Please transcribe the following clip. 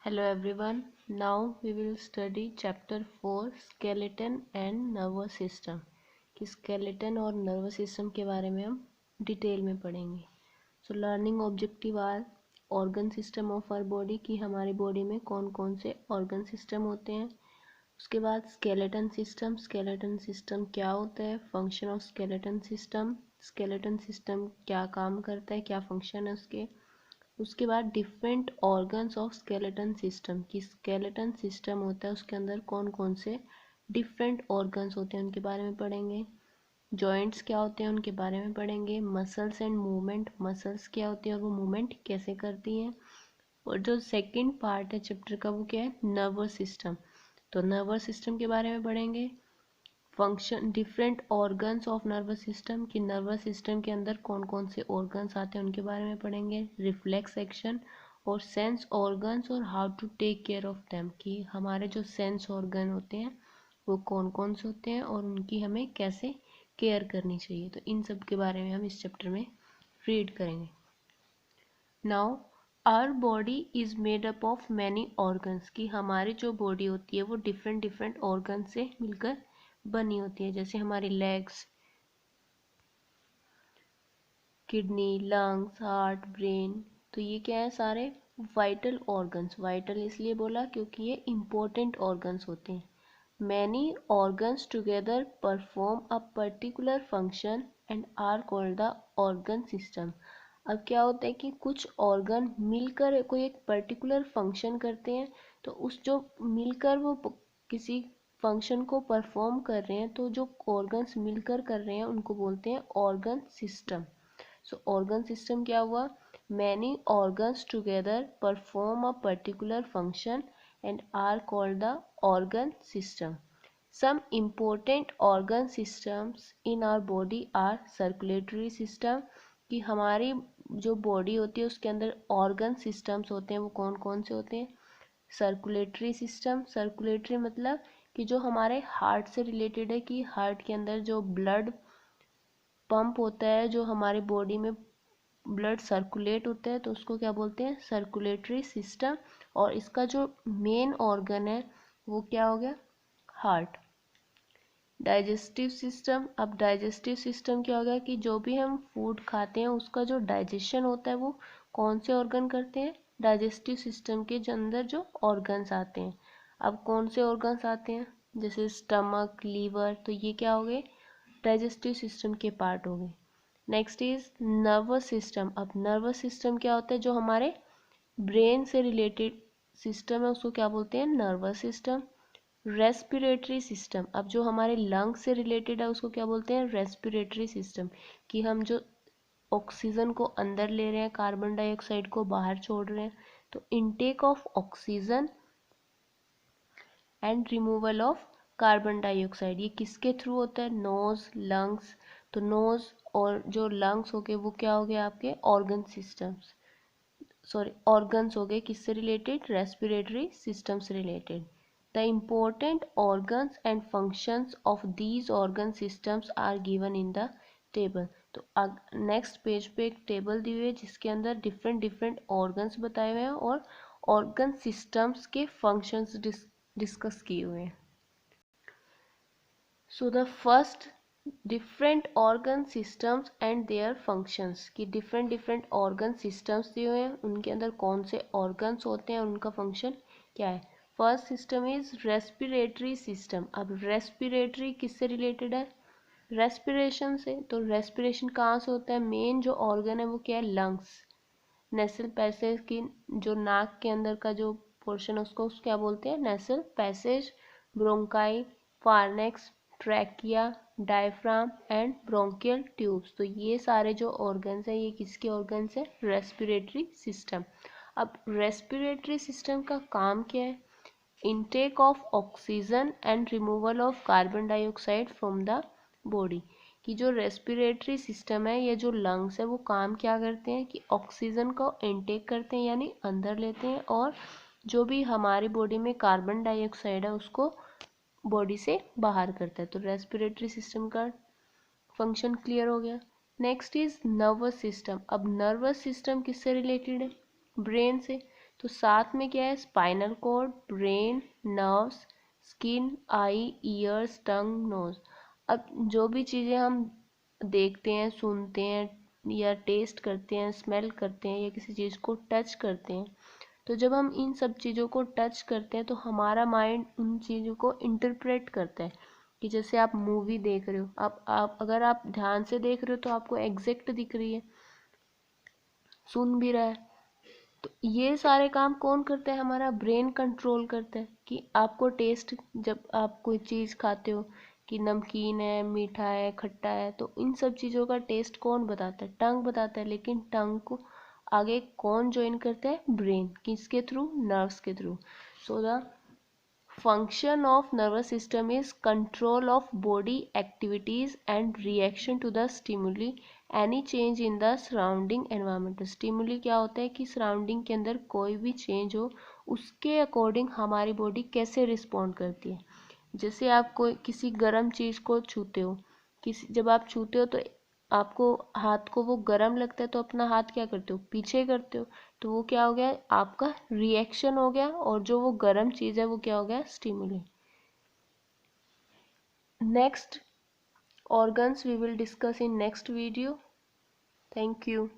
Hello everyone. Now we will study chapter 4 skeleton and nervous system. कि skeleton और nervous system के बारे में हम डिटेल में पढ़ेंगे. So learning objective are organ system of our body कि हमारी बॉडी में कौन कौन से organ system होते हैं. उसके बाद skeleton system क्या होता है, function of skeleton system क्या काम करता है, क्या function है उसके. उसके बाद different organs of skeleton system की स्केलेटन सिस्टम होता है उसके अंदर कौन कौन से डिफरेंट ऑर्गन्स होते हैं उनके बारे में पढ़ेंगे. जॉइंट्स क्या होते हैं उनके बारे में पढ़ेंगे. मसल्स एंड मूवमेंट, मसल्स क्या होती है और वो मूवमेंट कैसे करती हैं. और जो सेकंड पार्ट है चैप्टर का वो क्या है, नर्वस सिस्टम. तो नर्वस सिस्टम के बारे में पढ़ेंगे. Function different organs of nervous system कि नर्वस सिस्टम के अंदर कौन कौन से ऑर्गन्स आते हैं उनके बारे में पढ़ेंगे. रिफ्लेक्स एक्शन और सेंस ऑर्गन्स और how to take care of them कि हमारे जो सेंस ऑर्गन होते हैं वो कौन कौन से होते हैं और उनकी हमें कैसे केयर करनी चाहिए. तो इन सब के बारे में हम इस चैप्टर में रीड करेंगे. Now our body is made up of many organs कि हमारी जो बॉडी होती है वो डिफरेंट डिफरेंट ऑर्गन से मिलकर बनी होती है. जैसे हमारी legs, kidney, lungs, heart, brain. तो ये क्या है, सारे वाइटल ऑर्गन्स. वाइटल इसलिए बोला क्योंकि ये इम्पोर्टेंट ऑर्गन्स होते हैं. Many organs together perform a particular function and are called the organ system. अब क्या होता है कि कुछ ऑर्गन मिलकर कोई एक पर्टिकुलर फंक्शन करते हैं. तो उस जो मिलकर वो किसी फंक्शन को परफॉर्म कर रहे हैं तो जो ऑर्गन्स मिलकर कर रहे हैं उनको बोलते हैं organ system. So organ system क्या हुआ, many organs together perform a particular function and are called the organ system. Some important organ systems in our body are circulatory system कि हमारी जो बॉडी होती है उसके अंदर ऑर्गन सिस्टम्स होते हैं वो कौन कौन से होते हैं. सर्कुलेटरी सिस्टम, सर्कुलेटरी मतलब कि जो हमारे हार्ट से रिलेटेड है कि हार्ट के अंदर जो ब्लड पंप होता है, जो हमारे बॉडी में ब्लड सर्कुलेट होता है तो उसको क्या बोलते हैं, सर्कुलेटरी सिस्टम. और इसका जो मेन ऑर्गन है वो क्या हो गया, हार्ट. डाइजेस्टिव सिस्टम, अब डाइजेस्टिव सिस्टम क्या हो गया कि जो भी हम फूड खाते हैं उसका जो डाइजेशन होता है वो कौन से ऑर्गन करते हैं, डाइजेस्टिव सिस्टम के अंदर जो ऑर्गन्स आते हैं. अब कौन से ऑर्गन्स आते हैं, जैसे स्टमक, लीवर, तो ये क्या हो गए, डाइजेस्टिव सिस्टम के पार्ट हो गए. Next is nervous system. अब नर्वस सिस्टम क्या होता है, जो हमारे ब्रेन से रिलेटेड सिस्टम है उसको क्या बोलते हैं, नर्वस सिस्टम. रेस्पिरेटरी सिस्टम, अब जो हमारे लंग्स से रिलेटेड है उसको क्या बोलते हैं, रेस्पिरेटरी सिस्टम कि हम जो ऑक्सीजन को अंदर ले रहे हैं, कार्बन डाइऑक्साइड को बाहर छोड़ रहे हैं. तो intake of oxygen and removal of carbon dioxide ये किसके थ्रू होता है, नोज, लंग्स. तो नोज और जो लंग्स हो गए वो क्या हो गए आपके ऑर्गन सिस्टम्स, सॉरी ऑर्गन्स हो गए किससे रिलेटेड, रेस्पिरेटरी सिस्टम से related. The important organs and functions of these organ systems are given in the table. तो नेक्स्ट पेज पे एक टेबल दी हुई है जिसके अंदर डिफरेंट डिफरेंट ऑर्गन्स बताए हुए हैं और ऑर्गन सिस्टम्स के फंक्शंस डिस्कस किए हुए हैं. So the first different organ systems and their functions कि डिफरेंट डिफरेंट ऑर्गन सिस्टम्स दिए हुए हैं उनके अंदर कौन से ऑर्गन्स होते हैं और उनका फंक्शन क्या है. First system is respiratory system. अब रेस्पिरेटरी किससे रिलेटेड है, रेस्पिरेशन से. तो रेस्पिरेशन कहाँ से होता है, मेन जो ऑर्गन है वो क्या है, लंग्स. नेसल पैसेज की जो नाक के अंदर का जो पोर्शन है उसको क्या बोलते हैं, nasal passage. Bronchi, pharynx, trachea, diaphragm and bronchial tubes. तो ये सारे जो ऑर्गन्स हैं ये किसके ऑर्गन्स हैं, रेस्पिरेटरी सिस्टम. अब रेस्पिरेटरी सिस्टम का काम क्या है, intake of oxygen and removal of carbon dioxide from the body. कि जो रेस्पिरेटरी सिस्टम है ये जो लंग्स है वो काम क्या करते हैं कि ऑक्सीजन को इनटेक करते हैं यानी अंदर लेते हैं और जो भी हमारी बॉडी में कार्बन डाइऑक्साइड है उसको बॉडी से बाहर करता है. तो रेस्पिरेटरी सिस्टम का फंक्शन क्लियर हो गया. Next is nervous system. अब नर्वस सिस्टम किससे रिलेटेड है, ब्रेन से. तो साथ में क्या है, spinal cord, brain, nerves, skin, eye, ears, tongue, nose. अब जो भी चीज़ें हम देखते हैं, सुनते हैं या टेस्ट करते हैं, स्मेल करते हैं या किसी चीज़ को टच करते हैं, तो जब हम इन सब चीज़ों को टच करते हैं तो हमारा माइंड उन चीज़ों को इंटरप्रेट करता है। कि जैसे आप मूवी देख रहे हो, आप अगर आप ध्यान से देख रहे हो तो आपको एग्जैक्ट दिख रही है, सुन भी रहा है। तो ये सारे काम कौन करता है, हमारा ब्रेन कंट्रोल करता है। कि आपको टेस्ट, जब आप कोई चीज़ खाते हो कि नमकीन है, मीठा है, खट्टा है, तो इन सब चीज़ों का टेस्ट कौन बताता है, टंग बताता है। लेकिन टंग को आगे कौन ज्वाइन करता है, ब्रेन। किसके थ्रू, नर्व्स के through. So the function of nervous system is control of body activities and reaction to the stimuli, any change in the surrounding environment। stimuli क्या होता है कि सराउंडिंग के अंदर कोई भी चेंज हो, उसके अकॉर्डिंग हमारी बॉडी कैसे रिस्पॉन्ड करती है। जैसे आप कोई किसी गर्म चीज़ को छूते हो, किसी जब आप छूते हो तो आपको हाथ को वो गर्म लगता है, तो अपना हाथ क्या करते हो, पीछे करते हो। तो वो क्या हो गया, आपका रिएक्शन हो गया, और जो वो गर्म चीज़ है वो क्या हो गया, stimuli. Next organs we will discuss in next video. Thank you.